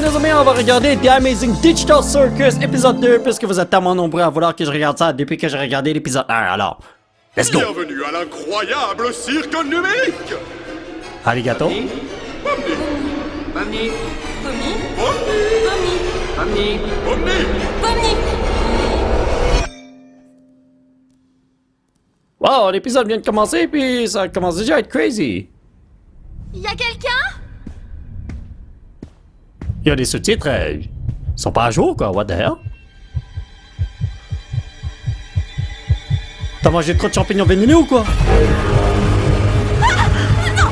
les amis, on va regarder The Amazing Digital Circus épisode 2 puisque vous êtes tellement nombreux à vouloir que je regarde ça depuis que j'ai regardé l'épisode 1, alors let's go! Bienvenue à l'incroyable cirque numérique. Arigato. Pomni. Pomni. Pomni. Pomni. Wow, l'épisode vient de commencer puis ça commence déjà à être crazy. Y'a quelqu'un? Il y a des sous-titres, ils sont pas à jour quoi, what the hell? T'as mangé trop de champignons vénéneux ou quoi? Ah! Non,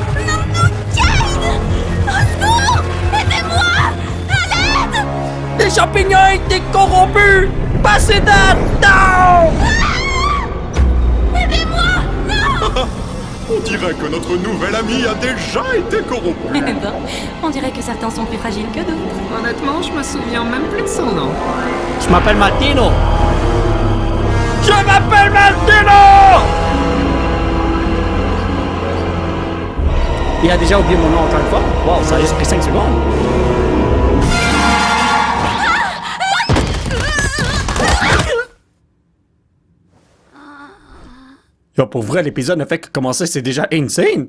Kane! Au secours! Aidez-moi! À l'aide! Les champignons étaient corrompus! Passez date! Non! Aidez-moi! Non! On dirait que notre nouvel ami a déjà été corrompu. Bon, on dirait que certains sont plus fragiles que d'autres. Honnêtement, je me souviens même plus de son nom. Je m'appelle Martino! Je m'appelle Martino! Il a déjà oublié mon nom encore une fois? Wow, ça a juste pris 5 secondes. Yo, pour vrai, l'épisode ne fait que commencer, c'est déjà insane!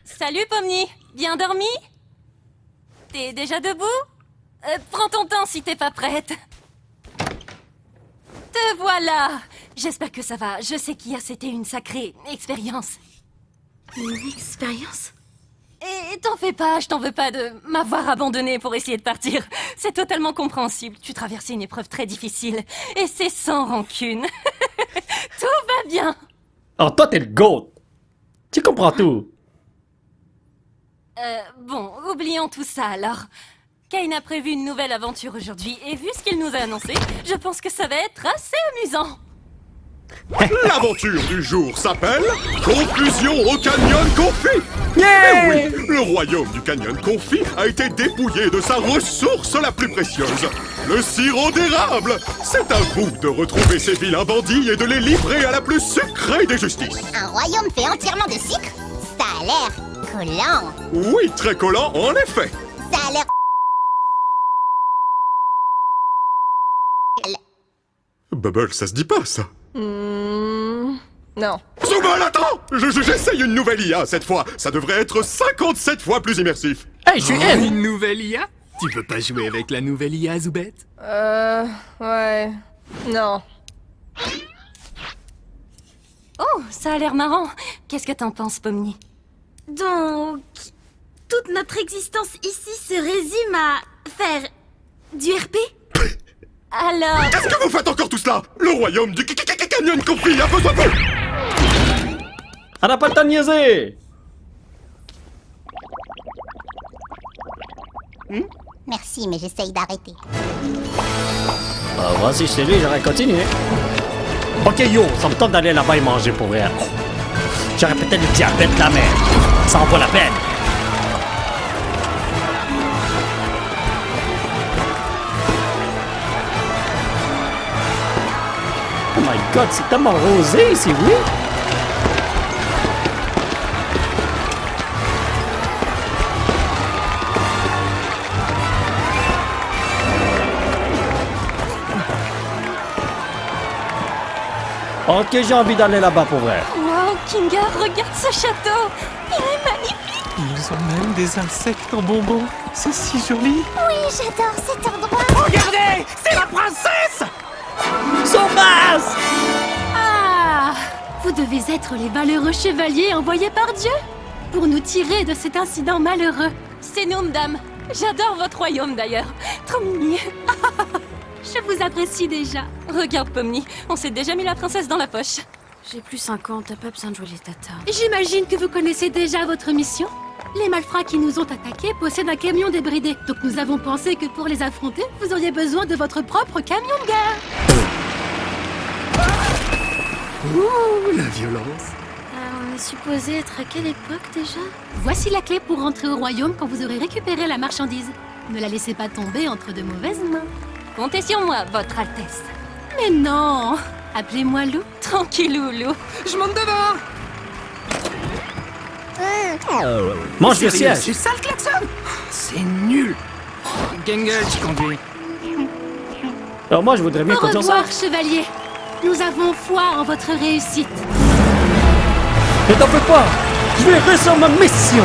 Salut Pomni, bien dormi? T'es déjà debout? Prends ton temps si t'es pas prête. Te voilà! J'espère que ça va. Je sais qu'hier c'était une sacrée expérience. Une expérience? Et t'en fais pas, je t'en veux pas de m'avoir abandonné pour essayer de partir. C'est totalement compréhensible. Tu traversais une épreuve très difficile. Et c'est sans rancune. Tout va bien. Oh, toi, t'es le GOAT! Tu comprends tout! Bon, oublions tout ça alors. Kane a prévu une nouvelle aventure aujourd'hui, et vu ce qu'il nous a annoncé, je pense que ça va être assez amusant. L'aventure du jour s'appelle Confusion au Canyon Confit. Yeah! Eh oui, le royaume du Canyon Confit a été dépouillé de sa ressource la plus précieuse, le sirop d'érable. C'est à vous de retrouver ces vilains bandits et de les livrer à la plus sucrée des justices. Un royaume fait entièrement de sucre? Ça a l'air collant. Oui, très collant en effet. Ça a l'air... Bubble, ça se dit pas ça. Non. Zooble, attends! J'essaye une nouvelle IA cette fois. Ça devrait être 57 fois plus immersif. Hey, je suis in! Une nouvelle IA? Tu veux pas jouer avec la nouvelle IA, Zoubette? Ouais. Non. Oh, ça a l'air marrant. Qu'est-ce que t'en penses, Pomni? Donc, toute notre existence ici se résume à faire du RP? Alors... Qu'est-ce que vous faites encore tout cela? Le royaume du Canyon Confit a besoin de vous! On n'a pas le temps de niaiser! Merci, mais j'essaye d'arrêter. Bah, vas-y, je t'ai dit, j'aurais continué. Ok, yo, ça me tente d'aller là-bas et manger pour vrai. J'aurais peut-être le diabète là, mais ça en vaut la peine. Oh my god, c'est tellement rosé ici, oui? Ok, j'ai envie d'aller là-bas pour vrai. Wow, Kinga, regarde ce château. Il est magnifique. Ils ont même des insectes en bonbons. C'est si joli. Oui, j'adore cet endroit. Regardez, c'est la princesse. Sauvage! Ah! Vous devez être les valeureux chevaliers envoyés par Dieu pour nous tirer de cet incident malheureux. C'est nous, madame. J'adore votre royaume, d'ailleurs. Trop mignon. Je vous apprécie déjà. Regarde, Pomni, on s'est déjà mis la princesse dans la poche. J'ai plus 50, t'as pas besoin de jouer les tatas. J'imagine que vous connaissez déjà votre mission. Les malfrats qui nous ont attaqués possèdent un camion débridé. Donc nous avons pensé que pour les affronter, vous auriez besoin de votre propre camion de guerre. Ouh, la violence. On est supposé être à quelle époque déjà? Voici la clé pour rentrer au royaume quand vous aurez récupéré la marchandise. Ne la laissez pas tomber entre de mauvaises mains. Comptez sur moi, votre Altesse. Mais non! Appelez-moi Lou. Tranquillou, Lou. Je monte devant. Mange le Sérieux, siège! c'est ça le klaxon? C'est nul. Kengel, tu conduis. Alors moi, je voudrais bien Au conduire ça. revoir, chevalier. Nous avons foi en votre réussite. Mais t'en fais pas! Je vais réussir ma mission!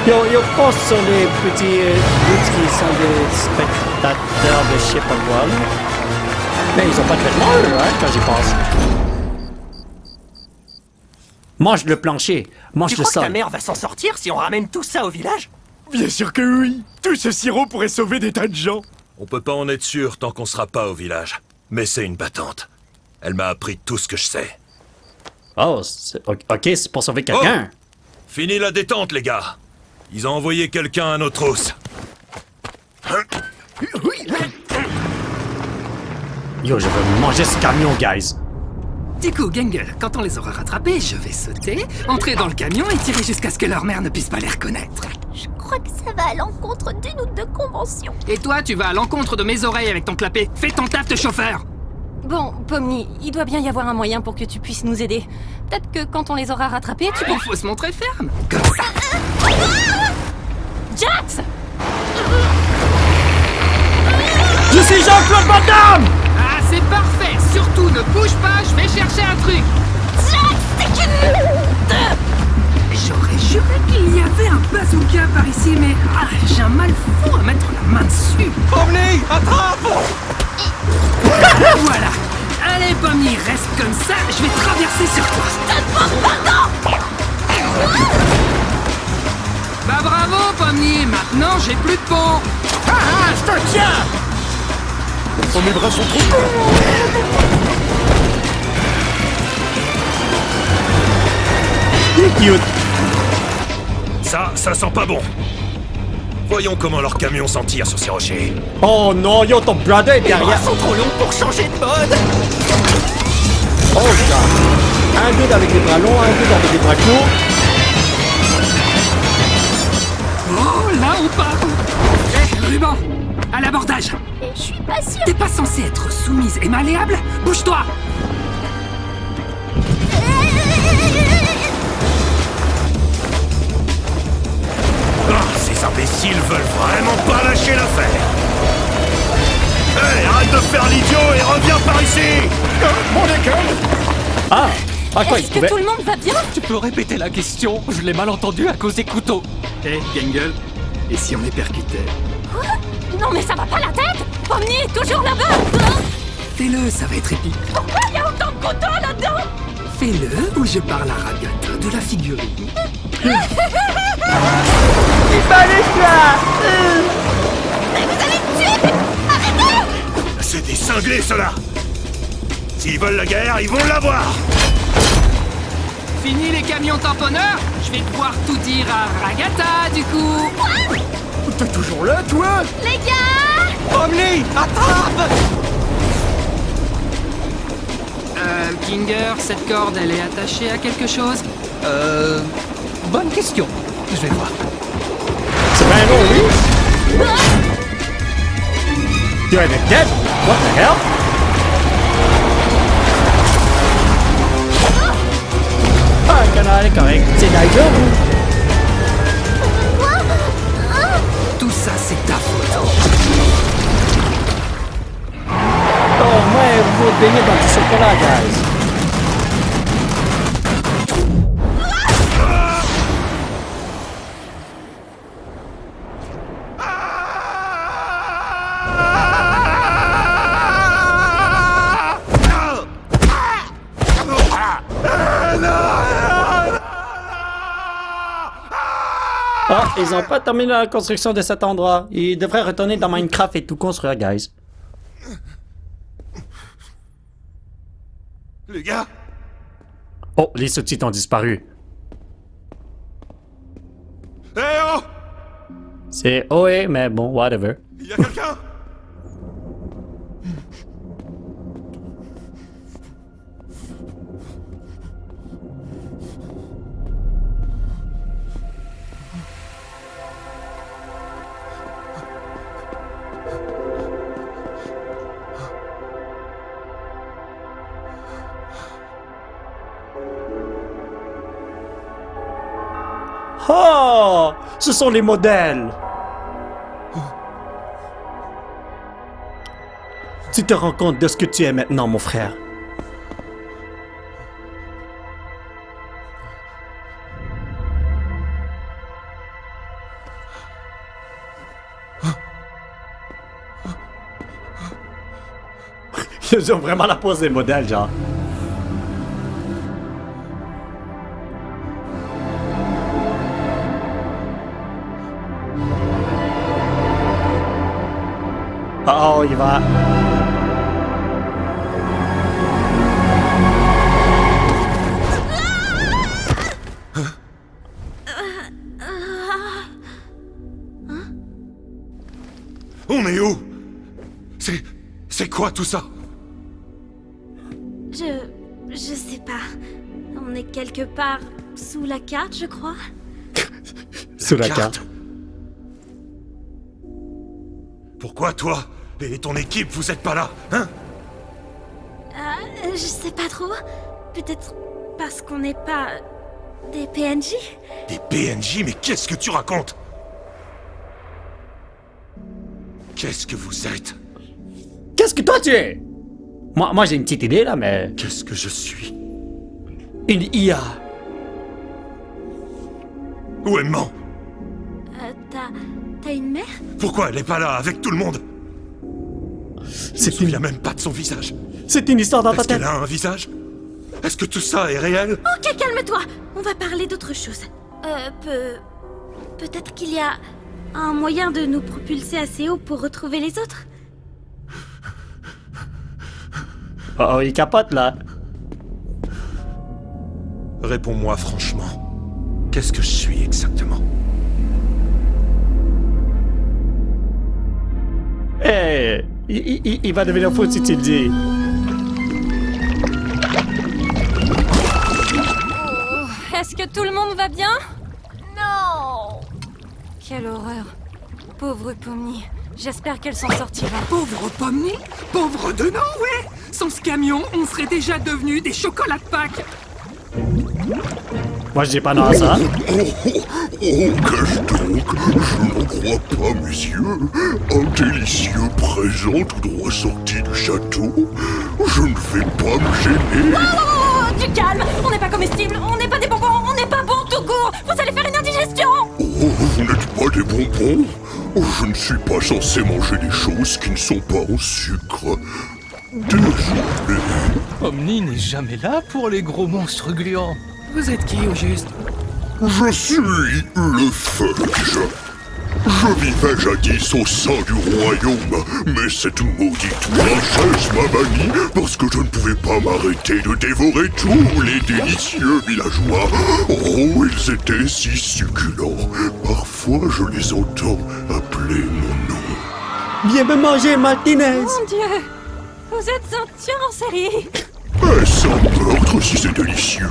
Yo, pense sur les petits dudes qui sont des spectateurs de je sais pas quoi, là. Mais ils ont pas de vêtements, eux, hein, quand j'y pense. Mange le plancher, mange Tu le crois que ta sol. mère va s'en sortir si on ramène tout ça au village? Bien sûr que oui. Tout ce sirop pourrait sauver des tas de gens. On peut pas en être sûr tant qu'on sera pas au village. Mais c'est une battante. Elle m'a appris tout ce que je sais. Oh, ok, c'est pour sauver quelqu'un. Fini la détente, les gars. Ils ont envoyé quelqu'un à nos trousses. Yo, je veux manger ce camion, guys. Du coup, Gengel, quand on les aura rattrapés, je vais sauter, entrer dans le camion et tirer jusqu'à ce que leur mère ne puisse pas les reconnaître. Je crois que ça va à l'encontre d'une ou deux conventions. Et toi, tu vas à l'encontre de mes oreilles avec ton clapet. Fais ton taf de chauffeur. Bon, Pomni, il doit bien y avoir un moyen pour que tu puisses nous aider. Peut-être que quand on les aura rattrapés, tu Il faut se montrer ferme. Comme ça. Jax! Je suis Jean-Claude Van Damme! Ah, c'est parfait. Surtout, ne bouge pas, je vais chercher un truc. J'aurais juré qu'il y avait un bazooka par ici, mais j'ai un mal fou à mettre la main dessus. Pomni, attrape! Voilà. Allez, Pomni, reste comme ça, je vais traverser sur toi. Bah bravo, Pomni, maintenant j'ai plus de pont. Ah, je te tiens. Oh, mes bras sont trop courts. Cute. Ça sent pas bon. Voyons comment leur camion s'en tire sur ces rochers. Oh non, yo, ton brother est Les bras derrière. sont trop longs pour changer de mode! Oh, God. Un dude avec des bras longs, un dude avec des bras courts. Oh, là on part. Hé, Ruban, à l'abordage. Et je suis pas sûre. T'es pas censé être soumise et malléable? Bouge-toi. Ces imbéciles veulent vraiment pas lâcher l'affaire. Hey, arrête de faire l'idiot et reviens par ici. Ah, quoi, il Est-ce que pouvait... tout le monde va bien? Tu peux répéter la question? Je l'ai mal entendu à cause des couteaux. Hé, Gengel, et si on les percutait? Non mais ça va pas la tête! Pomni est toujours là-bas! Fais-le, ça va être épique. Pourquoi il y a autant de couteaux là-dedans? Fais-le ou je parle à Ragata de la figurine. C'est des cinglés, ceux-là. S'ils veulent la guerre, ils vont l'avoir. Fini les camions tamponneurs. Je vais pouvoir tout dire à Ragata, du coup. T'es toujours là, toi? Les gars! Pomni, attrape! Kinger, cette corde, elle est attachée à quelque chose? Bonne question. Je vais voir. C'est bien long, oui. Yo, elle est dead? What the hell? Ah, le canal est correct. C'est Nigel, Tout ça, c'est ta faute. oh, moi, vous vous baignez dans du chocolat, guys. Ah, ils ont pas terminé la construction de cet endroit. Ils devraient retourner dans Minecraft et tout construire, guys. Les gars, Oh, les sous-titres ont disparu. eh oh, C'est OE, mais bon, whatever. y a quelqu'un? Oh, ce sont les modèles. Tu te rends compte de ce que tu es maintenant, mon frère? Ils ont vraiment la pose des modèles, genre. Oh, il va. On est où? C'est quoi tout ça? Je sais pas. On est quelque part sous la carte, je crois. Sous la carte. Pourquoi toi et ton équipe, vous êtes pas là, hein? Je sais pas trop. Peut-être parce qu'on n'est pas des PNJ? Des PNJ? Mais qu'est-ce que tu racontes? Qu'est-ce que vous êtes? Qu'est-ce que toi tu es? Moi j'ai une petite idée là, mais... Qu'est-ce que je suis? Une IA. Où est maman? T'as une mère? Pourquoi elle est pas là avec tout le monde? Je me souviens même pas de son visage. C'est une histoire dans ta Est-ce tête. qu'elle a un visage? Est-ce que tout ça est réel? Ok, calme-toi. On va parler d'autre chose. Peut-être qu'il y a un moyen de nous propulser assez haut pour retrouver les autres? Oh, il capote là. Réponds-moi franchement. Qu'est-ce que je suis exactement? Eh, il va devenir fou si tu le dis. Est-ce que tout le monde va bien? Non! Quelle horreur. Pauvre Pomni. J'espère qu'elle s'en sortira. Pauvre Pomni? Pauvre Denon, ouais! Sans ce camion, on serait déjà devenus des chocolats de Pâques! Moi je dis pas non à ça. Qu'est-ce donc? Je n'en crois pas, messieurs. Un délicieux présent tout droit sorti du château. Je ne vais pas me gêner. Oh, du calme! On n'est pas comestible, on n'est pas des bonbons, on n'est pas bon tout court! Vous allez faire une indigestion! Oh, vous n'êtes pas des bonbons? Je ne suis pas censé manger des choses qui ne sont pas au sucre. Désolé. Omni n'est jamais là pour les gros monstres gluants. Vous êtes qui, au juste? Je suis le Fudge. Je vivais jadis au sein du royaume, mais cette maudite princesse m'a banni parce que je ne pouvais pas m'arrêter de dévorer tous les délicieux villageois. Oh, ils étaient si succulents. Parfois, je les entends appeler mon nom. Viens me manger, Martinez. Mon Dieu! Vous êtes un tueur en série! Est-ce un meurtre si c'est délicieux?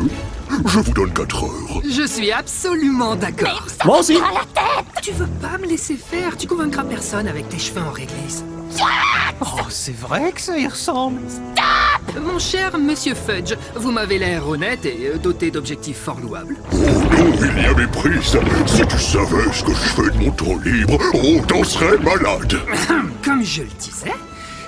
Je vous donne 4 heures. Je suis absolument d'accord. Moi aussi. À la tête! Tu veux pas me laisser faire? Tu convaincras personne avec tes cheveux en réglisse. Oh, c'est vrai que ça y ressemble. Mon cher Monsieur Fudge, vous m'avez l'air honnête et doté d'objectifs fort louables. Oh non, il y a méprise. Si tu savais ce que je fais de mon temps libre, on t'en serait malade. Comme je le disais,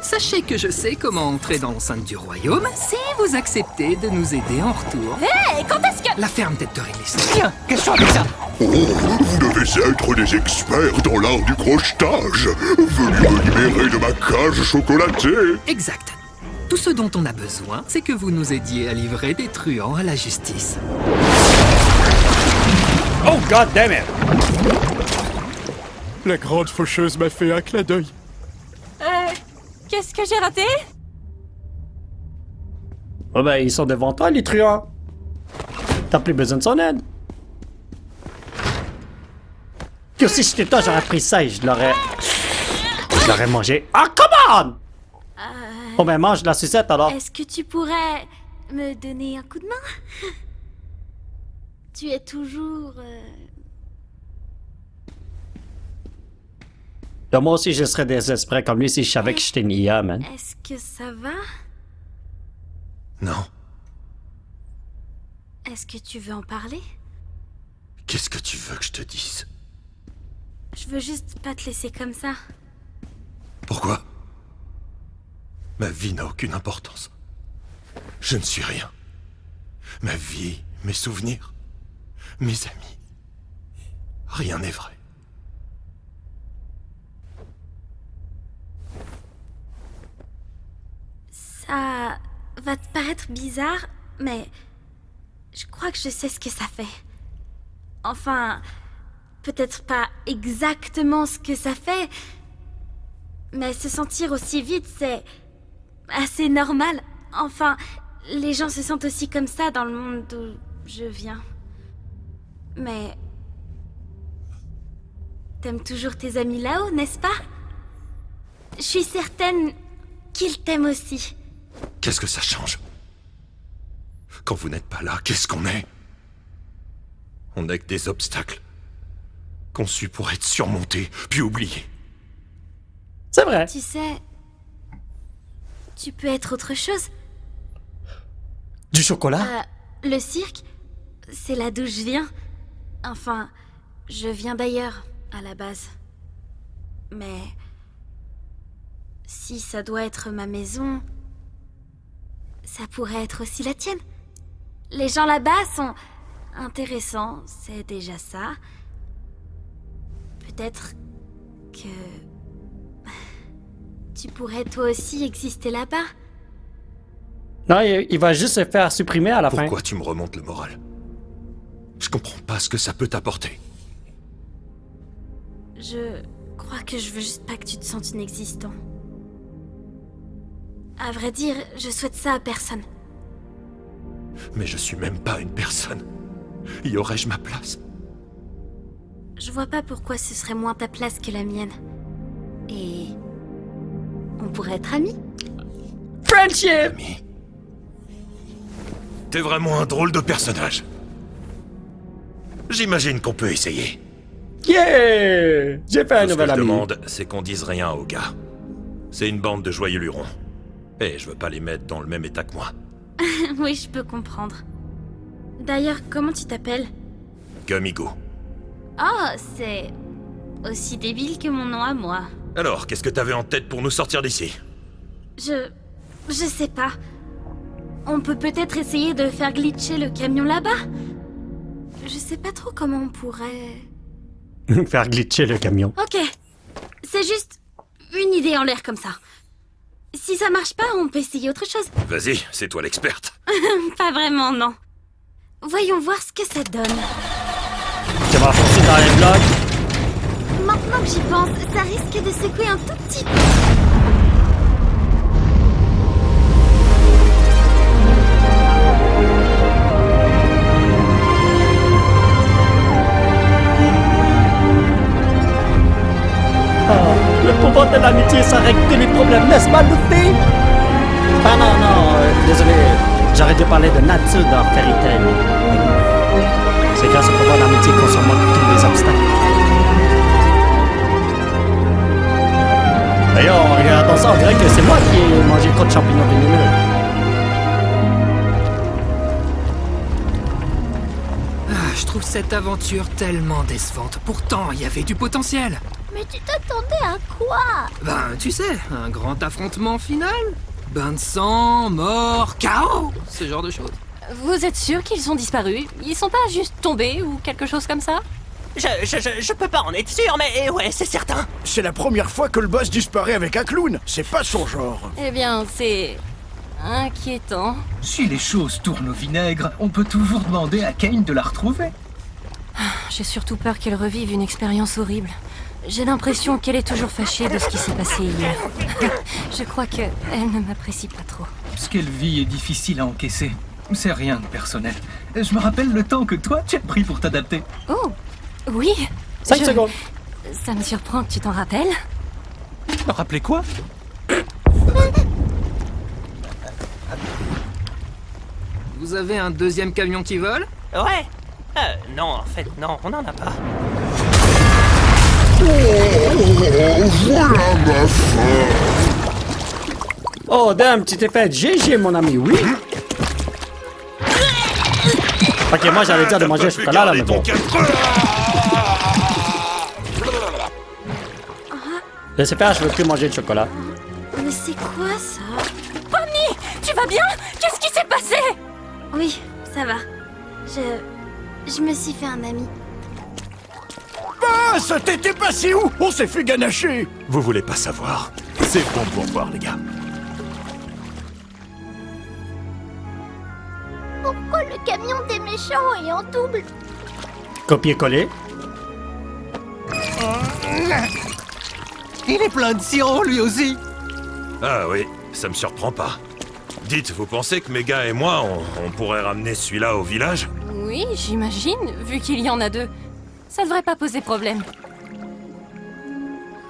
sachez que je sais comment entrer dans l'enceinte du royaume si vous acceptez de nous aider en retour. Hé, quand est-ce que... La ferme tête de réglisse. Tiens, question avec ça. Oh, vous devez être des experts dans l'art du crochetage. Venez me libérer de ma cage chocolatée. Exact. Tout ce dont on a besoin, c'est que vous nous aidiez à livrer des truands à la justice. Oh god damn it. La grande faucheuse m'a fait un clin d'œil. Qu'est-ce que j'ai raté? Oh ben ils sont devant toi les truands. T'as plus besoin de son aide. Que si j'étais toi j'aurais pris ça et je l'aurais mangé. Ah come on! Oh ben mange la sucette alors. Est-ce que tu pourrais me donner un coup de main? Tu es toujours... Moi aussi je serais désespéré comme lui si je savais que j'étais une IA, man. Est-ce que ça va? Non. Est-ce que tu veux en parler? Qu'est-ce que tu veux que je te dise? Je veux juste pas te laisser comme ça. Pourquoi? Ma vie n'a aucune importance. Je ne suis rien. Ma vie, mes souvenirs, mes amis. Rien n'est vrai. Ça va te paraître bizarre, mais je crois que je sais ce que ça fait. Enfin, peut-être pas exactement ce que ça fait, mais se sentir aussi vide, c'est assez normal. Enfin, les gens se sentent aussi comme ça dans le monde d'où je viens. Mais... T'aimes toujours tes amis là-haut, n'est-ce pas? Je suis certaine qu'ils t'aiment aussi. Qu'est-ce que ça change? Quand vous n'êtes pas là, qu'est-ce qu'on est? On n'est que des obstacles. Conçus pour être surmontés, puis oubliés. C'est vrai. Tu sais... Tu peux être autre chose. Du chocolat? Le cirque, c'est là d'où je viens. Enfin, je viens d'ailleurs, à la base. Mais... si ça doit être ma maison... ça pourrait être aussi la tienne. Les gens là-bas sont... intéressants, c'est déjà ça. Peut-être... que... tu pourrais toi aussi exister là-bas. Non, il va juste se faire supprimer à la fin. Pourquoi tu me remontes le moral? Je comprends pas ce que ça peut t'apporter. Je crois que je veux juste pas que tu te sentes inexistant. À vrai dire, je souhaite ça à personne. Mais je suis même pas une personne. Y aurais-je ma place? Je vois pas pourquoi ce serait moins ta place que la mienne. Et... on pourrait être amis. Friendship! Ami. T'es vraiment un drôle de personnage. J'imagine qu'on peut essayer. Yeah! J'ai fait un Tout ce que nouvel je ami. demande, c'est qu'on dise rien aux gars. C'est une bande de joyeux lurons. Et je veux pas les mettre dans le même état que moi. Oui, je peux comprendre. D'ailleurs, comment tu t'appelles? Gumigo. Oh, c'est... aussi débile que mon nom à moi. Alors, qu'est-ce que t'avais en tête pour nous sortir d'ici? Je sais pas. On peut peut-être essayer de faire glitcher le camion là-bas? Je sais pas trop comment on pourrait... Faire glitcher le camion. Ok. C'est juste une idée en l'air comme ça. Si ça marche pas, on peut essayer autre chose. Vas-y, c'est toi l'experte. Pas vraiment, non. Voyons voir ce que ça donne. Tu vas foncer dans les blocs. Maintenant que j'y pense, ça risque de secouer un tout petit peu. Le pouvoir de l'amitié, ça règle tous les problèmes, n'est-ce pas, Luffy? Ah non, désolé. J'arrête de parler de nature dans Fairy Tail. C'est grâce au pouvoir de l'amitié qu'on surmonte tous les obstacles. D'ailleurs, en regardant ça, on dirait que c'est moi qui ai mangé trop de champignons vénéneux. Je trouve cette aventure tellement décevante. Pourtant, il y avait du potentiel. Mais tu t'attendais à quoi? Ben, tu sais, un grand affrontement final. Bain de sang, mort, chaos, ce genre de choses. Vous êtes sûr qu'ils ont disparu? Ils sont pas juste tombés ou quelque chose comme ça? Je peux pas en être sûr, mais ouais, c'est certain. C'est la première fois que le boss disparaît avec un clown. C'est pas son genre. Eh bien, c'est... inquiétant. Si les choses tournent au vinaigre, on peut toujours demander à Kane de la retrouver. J'ai surtout peur qu'elle revive une expérience horrible. J'ai l'impression qu'elle est toujours fâchée de ce qui s'est passé hier. Je crois qu'elle ne m'apprécie pas trop. Ce qu'elle vit est difficile à encaisser. C'est rien de personnel. Je me rappelle le temps que toi, tu as pris pour t'adapter. Oh, oui. 5 secondes. Ça me surprend que tu t'en rappelles. Rappelez quoi? Vous avez un deuxième camion qui vole? Ouais. Non, en fait, non, on en a pas. Voilà ma fin. Oh, damn, tu t'es fait GG, mon ami, oui. Ok, moi j'allais dire de manger le chocolat là, mais bon. Laissez faire, je veux plus manger de chocolat. Mais c'est quoi ça? Pomni, tu vas bien? Qu'est-ce qui s'est passé? Oui, ça va. Je me suis fait un ami. Ah, ça t'était passé où? On s'est fait ganacher. Vous voulez pas savoir? C'est bon pour voir, les gars. Pourquoi le camion des méchants est en double? Copier-coller. Il est plein de sirop, lui aussi. Ah oui, ça me surprend pas. Dites, vous pensez que mes gars et moi, on pourrait ramener celui-là au village? Oui, j'imagine, vu qu'il y en a deux. Ça devrait pas poser problème.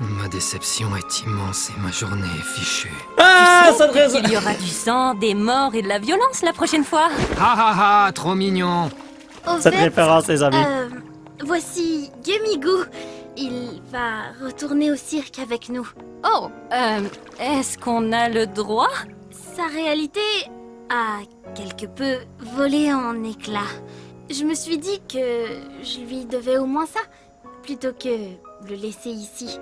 Ma déception est immense et ma journée est fichue. Ah, Tu sais ça te qu'il y aura du sang, des morts et de la violence la prochaine fois. Ha ha ha, trop mignon. Au Cette fait, référence, les amis. voici Gummigoo. Il va retourner au cirque avec nous. Oh, est-ce qu'on a le droit? Sa réalité a quelque peu volé en éclats. Je me suis dit que je lui devais au moins ça, plutôt que le laisser ici.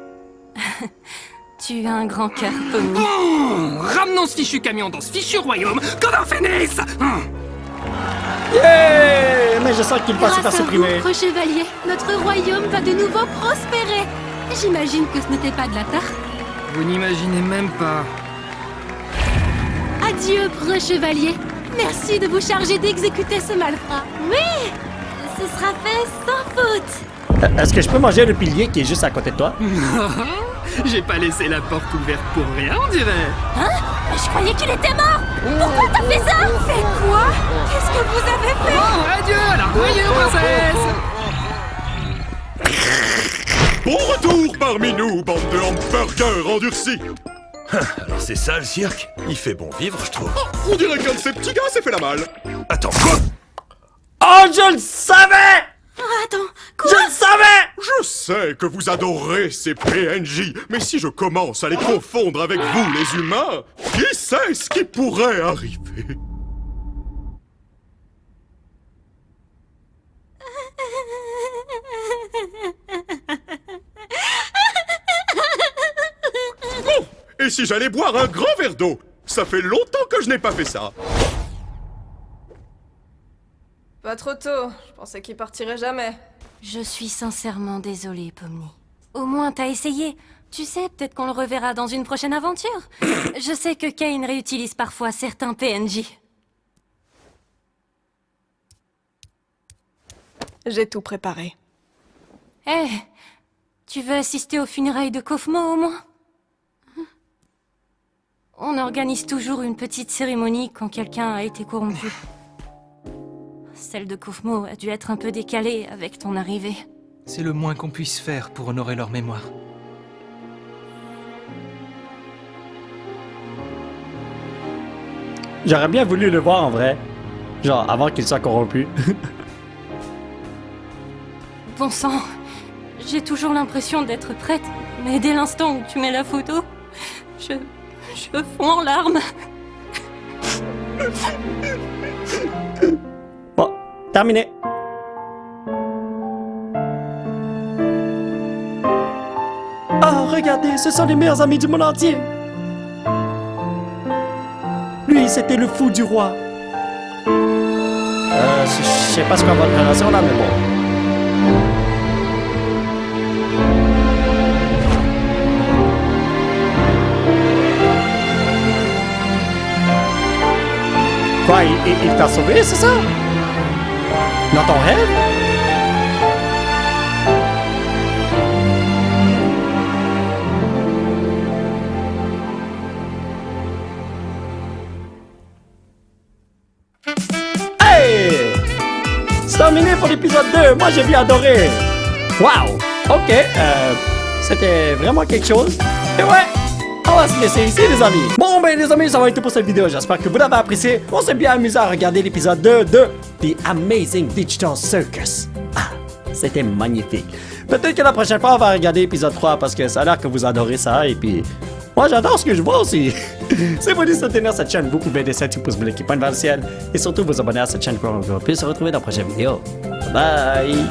Tu as un grand cœur, Pomni. Ramenons ce fichu camion dans ce fichu royaume qu'on en finisse. Yeah! Mais je sens qu'il passe par Grâce à vous, supprimer. preux chevalier, notre royaume va de nouveau prospérer. J'imagine que ce n'était pas de la tarte. Vous n'imaginez même pas. Adieu, preux chevalier. Merci de vous charger d'exécuter ce malfrat. Oui, ce sera fait sans faute. Est-ce que je peux manger le pilier qui est juste à côté de toi? J'ai pas laissé la porte ouverte pour rien, on dirait. Hein? Mais je croyais qu'il était mort. Pourquoi t'as fait ça? C'est quoi? Qu'est-ce que vous avez fait? Oh, adieu à la royaume princesse. Bon retour parmi nous, bande de hamburgers endurcis. Alors c'est ça le cirque? Il fait bon vivre, je trouve. Oh, on dirait qu'un de ces petits gars s'est fait la malle. Attends, quoi? Oh, je le savais! Attends, Je le savais! Je sais que vous adorez ces PNJ, mais si je commence à les confondre avec vous, les humains, qui sait ce qui pourrait arriver? Bon, et si j'allais boire un grand verre d'eau? Ça fait longtemps que je n'ai pas fait ça. Pas trop tôt, je pensais qu'il partirait jamais. Je suis sincèrement désolée, Pomni. Au moins, t'as essayé. Tu sais, peut-être qu'on le reverra dans une prochaine aventure. Je sais que Kane réutilise parfois certains PNJ. J'ai tout préparé. Eh, tu veux assister aux funérailles de Kofmo au moins? On organise toujours une petite cérémonie quand quelqu'un a été corrompu. Celle de Kofmo a dû être un peu décalée avec ton arrivée. C'est le moins qu'on puisse faire pour honorer leur mémoire. J'aurais bien voulu le voir en vrai. Genre, avant qu'il soit corrompu. Bon sang, j'ai toujours l'impression d'être prête, mais dès l'instant où tu mets la photo, je fonds en larmes. Bon, terminé. Oh, regardez, ce sont les meilleurs amis du monde entier. Lui, c'était le fou du roi. Je sais pas ce qu'on va de relation là, mais bon. Quoi, il t'a sauvé, c'est ça? Dans ton rêve? Hey! C'est terminé pour l'épisode 2. Moi, j'ai bien adoré. Wow! Ok, c'était vraiment quelque chose. Et ouais! On va se laisser ici, les amis. Bon, ben, les amis, ça va être tout pour cette vidéo. J'espère que vous l'avez apprécié. On s'est bien amusé à regarder l'épisode 2 de The Amazing Digital Circus. Ah, c'était magnifique. Peut-être que la prochaine fois, on va regarder l'épisode 3 parce que ça a l'air que vous adorez ça. Et puis, moi, j'adore ce que je vois aussi. Si vous voulez soutenir cette chaîne, vous pouvez laisser un petit pouce bleu qui pointe vers le ciel. Et surtout, vous abonner à cette chaine pour qu'on puisse se retrouver dans la prochaine vidéo. Bye!